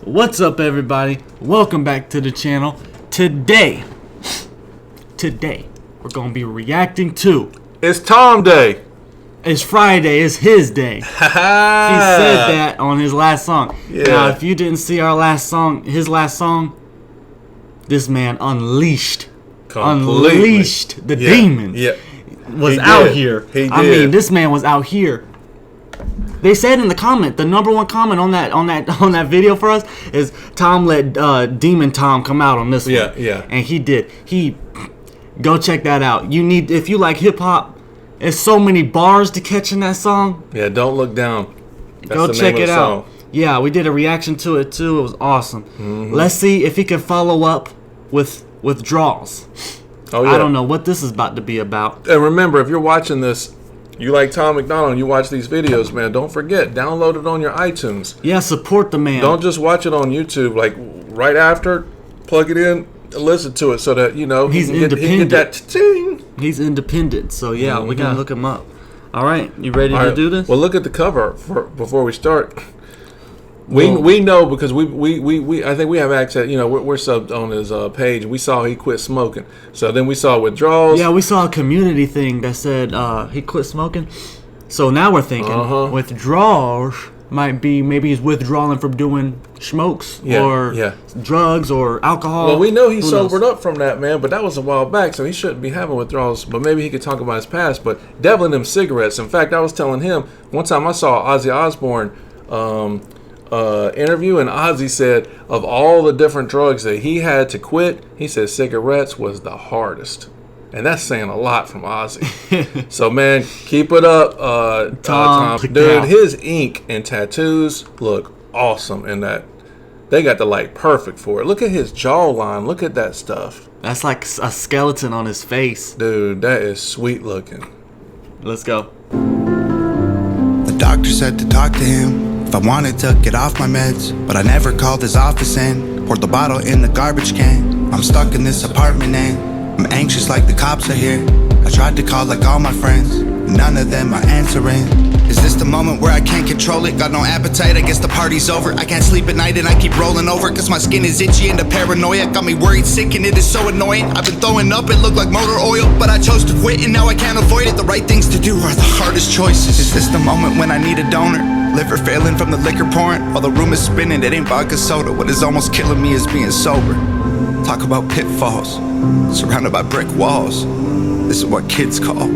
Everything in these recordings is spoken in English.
What's up, everybody? Welcome back to the channel. Today we're gonna be reacting to. It's Tom Day. It's Friday. It's his day. He said that on his last song. Yeah. Now, if you didn't see our last song, his last song, this man unleashed the demon. Yeah. Was out here. He did. I mean, this man was out here. They said in the comment, the number one comment on that video for us is Tom let Demon Tom come out on this one. Yeah. And he did. Go check that out. If you like hip hop, there's so many bars to catch in that song. Yeah, don't look down. That's Go the check name it of the out. song. Yeah, we did a reaction to it too. It was awesome. Mm-hmm. Let's see if he can follow up with Withdrawals. Oh yeah. I don't know what this is about to be about. And remember, if you're watching this, you like Tom Macdonald, you watch these videos, man, don't forget, download it on your iTunes. Yeah, support the man. Don't just watch it on YouTube. Like, right after, plug it in, listen to it so that, you know, He's he can independent. get that ting. He's independent, so yeah, we gotta look him up. All right, you ready to do this? Well, look at the cover before we start. We know because we I think we have access. You know, we're subbed on his page. We saw he quit smoking. So then we saw Withdrawals. Yeah, we saw a community thing that said he quit smoking. So now we're thinking Withdrawals might be maybe he's withdrawing from doing smokes or drugs or alcohol. Well, we know he Who sobered knows? up from that, man, but that was a while back, so he shouldn't be having withdrawals. But maybe he could talk about his past. But dabbling them cigarettes. In fact, I was telling him one time I saw Ozzy Osbourne interview, and Ozzy said of all the different drugs that he had to quit, he said cigarettes was the hardest. And that's saying a lot from Ozzy. So, man, keep it up, Tom. Dude, his ink and tattoos look awesome in that. They got the light perfect for it. Look at his jawline. Look at that stuff. That's like a skeleton on his face. Dude, that is sweet looking. Let's go. The doctor said to talk to him if I wanted to get off my meds, but I never called his office in. Poured the bottle in the garbage can. I'm stuck in this apartment and I'm anxious like the cops are here. I tried to call like all my friends, none of them are answering. Is this the moment where I can't control it? Got no appetite, I guess the party's over. I can't sleep at night and I keep rolling over, cause my skin is itchy and the paranoia got me worried sick and it is so annoying. I've been throwing up, it looked like motor oil, but I chose to quit and now I can't avoid it. The right things to do are the hardest choices. Is this the moment when I need a donor? Liver failing from the liquor pouring, while the room is spinning, it ain't vodka soda. What is almost killing me is being sober. Talk about pitfalls, surrounded by brick walls. This is what kids call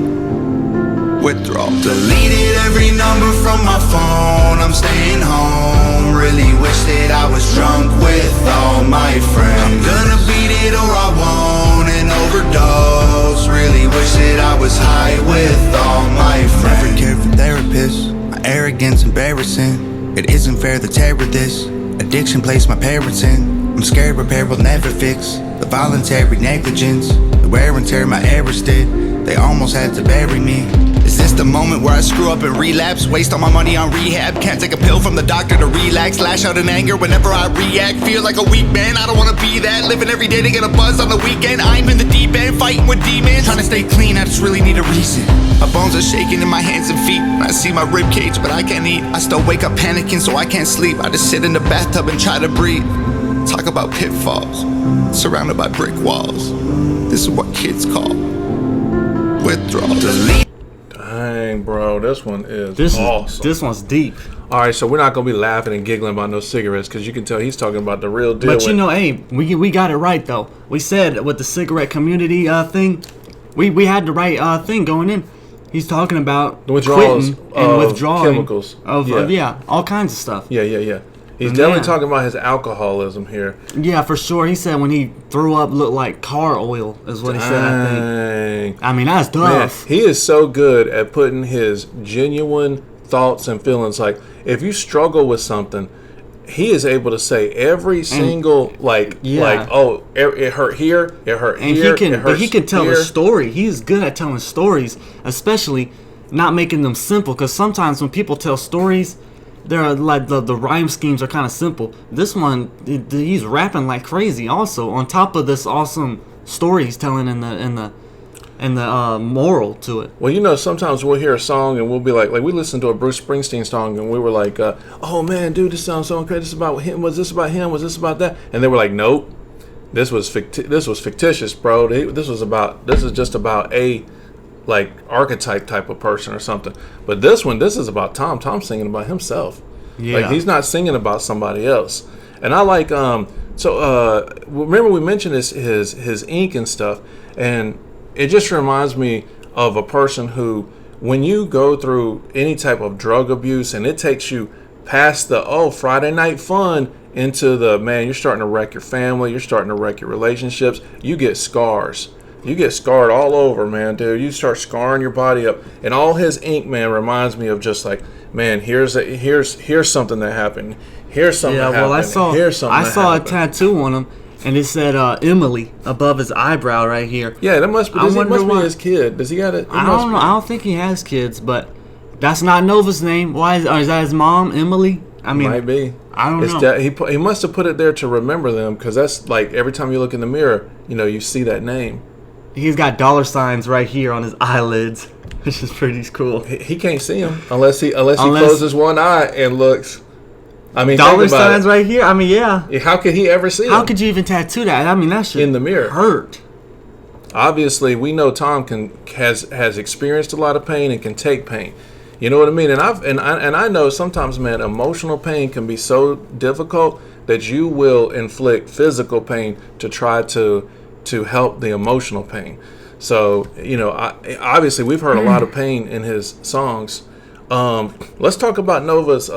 withdrawal. Deleted every number from my phone, I'm staying home. Really wish that I was drunk with all my friends. I'm gonna beat it or I won't and overdose. Really wish that I was high with all my friends. Never cared for therapists, my arrogance embarrassing. It isn't fair to tear with this. Addiction placed my parents in. I'm scared repair will never fix the voluntary negligence, the wear and tear my errors did. They almost had to bury me. Is this the moment where I screw up and relapse? Waste all my money on rehab. Can't take a pill from the doctor to relax. Lash out in anger whenever I react. Feel like a weak man, I don't wanna be that. Living every day to get a buzz on the weekend. I'm in the deep end, fighting with demons. Trying to stay clean, I just really need a reason. My bones are shaking in my hands and feet. I see my rib cage, but I can't eat. I still wake up panicking, so I can't sleep. I just sit in the bathtub and try to breathe. Talk about pitfalls, surrounded by brick walls. This is what kids call withdrawal. Dang, bro, this one is awesome. This one's deep. All right, so we're not gonna be laughing and giggling about no cigarettes because you can tell he's talking about the real deal. But you know, hey, we got it right though. We said with the cigarette community thing, we had the right thing going in. He's talking about the withdrawals and withdrawing chemicals of all kinds of stuff. Yeah. He's definitely talking about his alcoholism here. Yeah, for sure. He said when he threw up, looked like car oil, is what he said, I think. I mean, that's tough. Man, he is so good at putting his genuine thoughts and feelings. Like, if you struggle with something, he is able to say every single, oh, it hurt here, it hurt and here, he can tell a story. He's good at telling stories, especially not making them simple. Because sometimes when people tell stories, they're like the rhyme schemes are kind of simple. This one, he's rapping like crazy. Also, on top of this awesome story he's telling in the and the moral to it. Well, you know, sometimes we'll hear a song and we'll be like we listened to a Bruce Springsteen song and we were like, oh man, dude, this sounds so great. This is about him. Was this about him? Was this about that? And they were like, nope, this was fictitious, bro. This is just about a like archetype type of person or something. But this is about Tom. Tom's singing about himself. Yeah. Like he's not singing about somebody else. And I like remember we mentioned his ink and stuff, and it just reminds me of a person who, when you go through any type of drug abuse and it takes you past the Friday night fun into the, man, you're starting to wreck your family, you're starting to wreck your relationships, you get scars. You get scarred all over, man, dude. You start scarring your body up. And all his ink, man, reminds me of just like, man, here's something that happened. Here's something that happened. I saw a tattoo on him, and it said Emily above his eyebrow right here. Yeah, that must be his kid. Does he got it? I don't know. I don't think he has kids, but that's not Nova's name. Why is that his mom, Emily? I mean, might be. I don't know. He must have put it there to remember them, because that's like every time you look in the mirror, you know, you see that name. He's got dollar signs right here on his eyelids, which is pretty cool. He can't see them unless he closes one eye and looks. I mean, dollar signs right here. I mean, yeah. How could he ever see them? How could you even tattoo that? I mean, that should in the mirror hurt. Obviously, we know Tom has experienced a lot of pain and can take pain. You know what I mean? And I know sometimes, man, emotional pain can be so difficult that you will inflict physical pain to try to help the emotional pain. So, you know, obviously we've heard a lot of pain in his songs. Let's talk about Nova's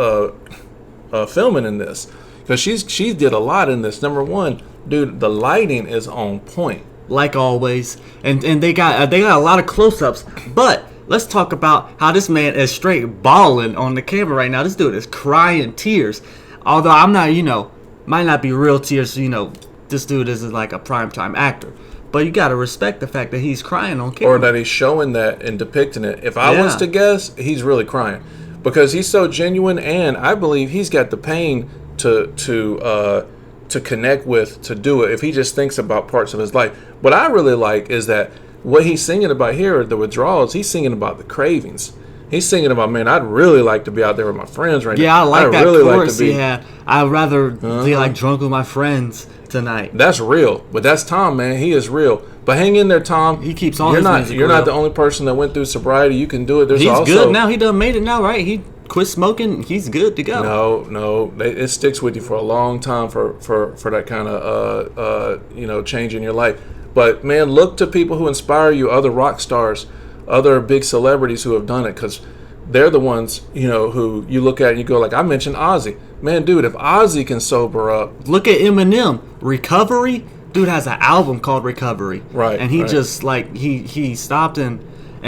filming in this, because she did a lot in this. Number one, dude, the lighting is on point, like always, and they got a lot of close-ups. But let's talk about how this man is straight bawling on the camera right now. This dude is crying tears. Although I'm not, you know, might not be real tears, you know. This dude isn't like a primetime actor, but you gotta respect the fact that he's crying on camera, or that he's showing that and depicting it. If I was to guess, he's really crying because he's so genuine, and I believe he's got the pain to connect with, to do it. If he just thinks about parts of his life, what I really like is that what he's singing about here, the withdrawals. He's singing about the cravings. He's singing about, man, I'd really like to be out there with my friends right now. Yeah, I like that really chorus he had. I'd rather be like drunk with my friends tonight. That's real, but that's Tom, man. He is real. But hang in there, Tom. He keeps on. You're not the only person that went through sobriety. You can do it. He's good now. He done made it now, right? He quit smoking. He's good to go. No, it sticks with you for a long time for that kind of change in your life. But man, look to people who inspire you, other rock stars, other big celebrities who have done it, because they're the ones, you know, who you look at and you go, like I mentioned Ozzy. Man, dude, if Ozzy can sober up. Look at Eminem. Recovery? Dude has an album called Recovery. Right. And he just, like, he stopped and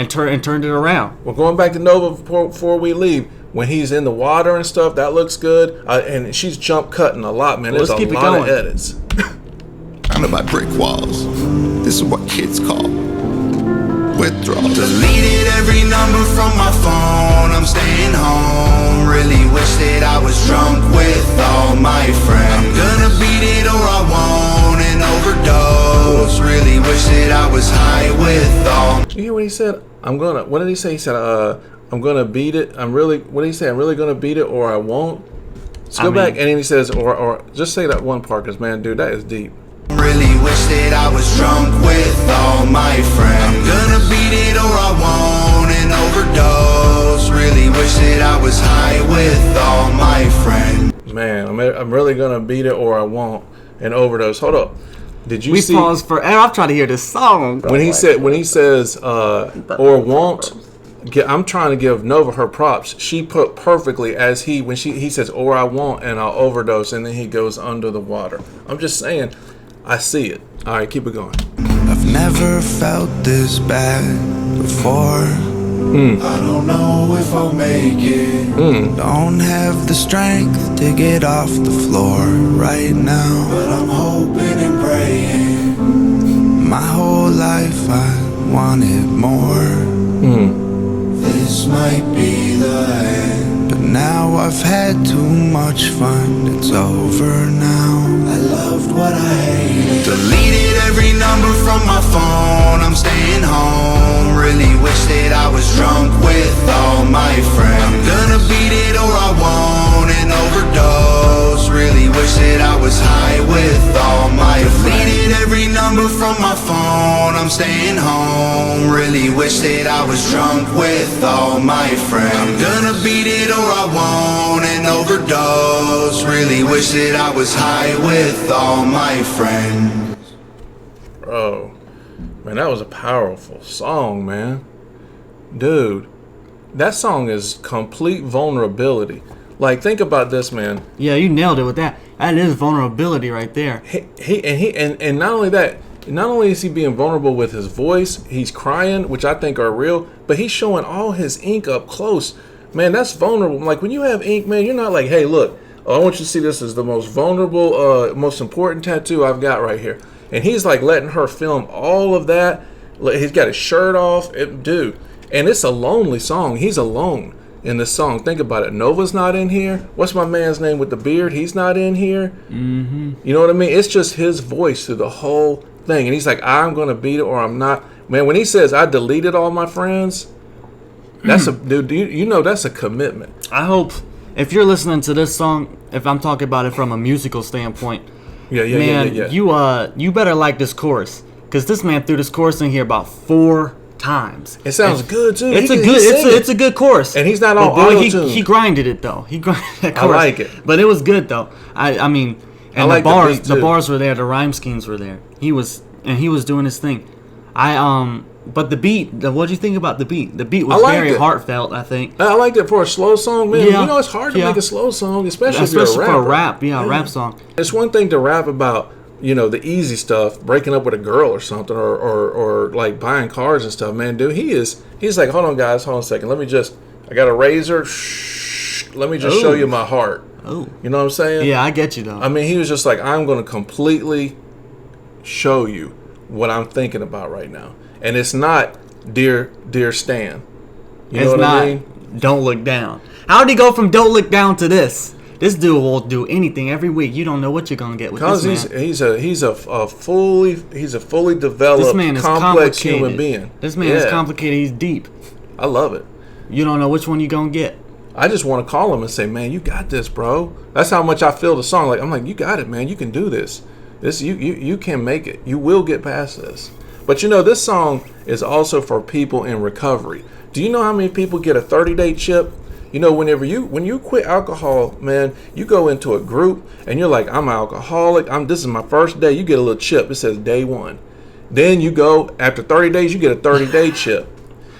turned it around. Well, going back to Nova before we leave, when he's in the water and stuff, that looks good. And she's jump cutting a lot, man. There's a lot of edits. Surrounded by brick walls. This is what kids call withdrawals. Deleted every number from my phone. I'm staying home. Really wish that I was drunk with all my friends. I'm gonna beat it or I won't and overdose. Really wish that I was high with all. You hear what he said? What did he say? He said, I'm gonna beat it. What did he say? I'm really gonna beat it or I won't. Let's go back. And then he says, or just say that one part, because man, dude, that is deep. Really wish that I was drunk with all my friends. I'm gonna beat it or I won't and overdose. Really wish that I was high with all my friends. Man, I'm really gonna beat it or I won't and overdose. Hold up. Did you see? We paused forever. I'm trying to hear this song. When he says or won't. I'm trying to give Nova her props. She put perfectly as he says or I won't and I'll overdose, and then he goes under the water. I'm just saying. I see it. All right, keep it going. I've never felt this bad before. I don't know if I'll make it. Don't have the strength to get off the floor right now, but I'm hoping and praying. My whole life I wanted more. This might be the end, but now I've had too much fun. It's over now. I loved what I hated. Deleted every number from my phone, I'm staying home. Really wish that I was drunk with all my friends. I'm gonna beat it or I won't and overdose. Really wish that I was high with all my friends. Deleted every number from my phone, I'm staying home. Really wish that I was drunk with all my friends. I'm gonna beat it or I won't and overdose. Really wish that I was high with all my friends. Bro, man, that was a powerful song, man. Dude, that song is complete vulnerability. Like, think about this, man. Yeah, you nailed it with that. That is vulnerability right there. And not only that, not only is he being vulnerable with his voice, he's crying, which I think are real, but he's showing all his ink up close. Man, that's vulnerable. Like, when you have ink, man, you're not like, hey, look, I want you to see this as the most vulnerable, most important tattoo I've got right here. And he's like letting her film all of that. He's got his shirt off, dude. And it's a lonely song. He's alone in this song. Think about it. Nova's not in here. What's my man's name with the beard? He's not in here. Mm-hmm. You know what I mean? It's just his voice through the whole thing. And he's like, I'm going to beat it or I'm not. Man, when he says, I deleted all my friends, that's dude, you know that's a commitment. I hope if you're listening to this song, if I'm talking about it from a musical standpoint, man, you better like this chorus, because this man threw this chorus in here about 4 times. It sounds good too. It's a good chorus, and he's not all auto-tuned. He grinded it though. He grinded that chorus. I like it, but it was good though. I mean, and like the bars were there. The rhyme schemes were there. He was doing his thing. But the beat, what do you think about the beat? The beat was very heartfelt, I think. I liked it for a slow song, man. Yeah, you know, it's hard to make a slow song, especially if you're a rapper. For a rap, a rap song. It's one thing to rap about, you know, the easy stuff, breaking up with a girl or something, or like buying cars and stuff, man. Dude, he's like, hold on, guys, hold on a second. I got a razor. Shh, let me just show you my heart. Oh. You know what I'm saying? Yeah, I get you, though. I mean, he was just like, I'm going to completely show you what I'm thinking about right now. And it's not dear Stan. You know what I mean? Don't look down. How did he go from don't look down to this? This dude will do anything every week. You don't know what you're gonna get with this man. Because he's a fully developed, this man is complex human being. This man is complicated. He's deep. I love it. You don't know which one you're gonna get. I just want to call him and say, man, you got this, bro. That's how much I feel the song. Like, I'm like, you got it, man. You can do this. You can make it. You will get past this. But you know, this song is also for people in recovery. Do you know how many people get a 30-day chip? You know, when you quit alcohol, man, you go into a group and you're like, I'm an alcoholic. This is my first day. You get a little chip. It says day 1. Then you go, after 30 days, you get a 30-day chip.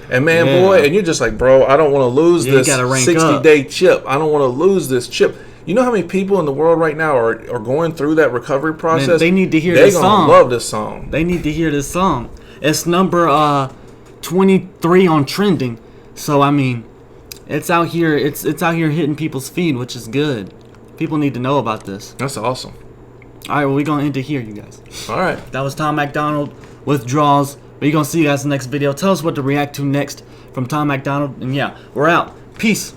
And man, boy, and you're just like, bro, I don't want to lose this 60-day chip. I don't want to lose this chip. You know how many people in the world right now are going through that recovery process? Man, they need to hear this song. They're going to love this song. They need to hear this song. It's number 23 on trending. So, I mean, it's out here. It's out here hitting people's feed, which is good. People need to know about this. That's awesome. All right, well, we're going to end it here, you guys. All right. That was Tom Macdonald, Withdrawals. We're going to see you guys in the next video. Tell us what to react to next from Tom Macdonald. And, yeah, we're out. Peace.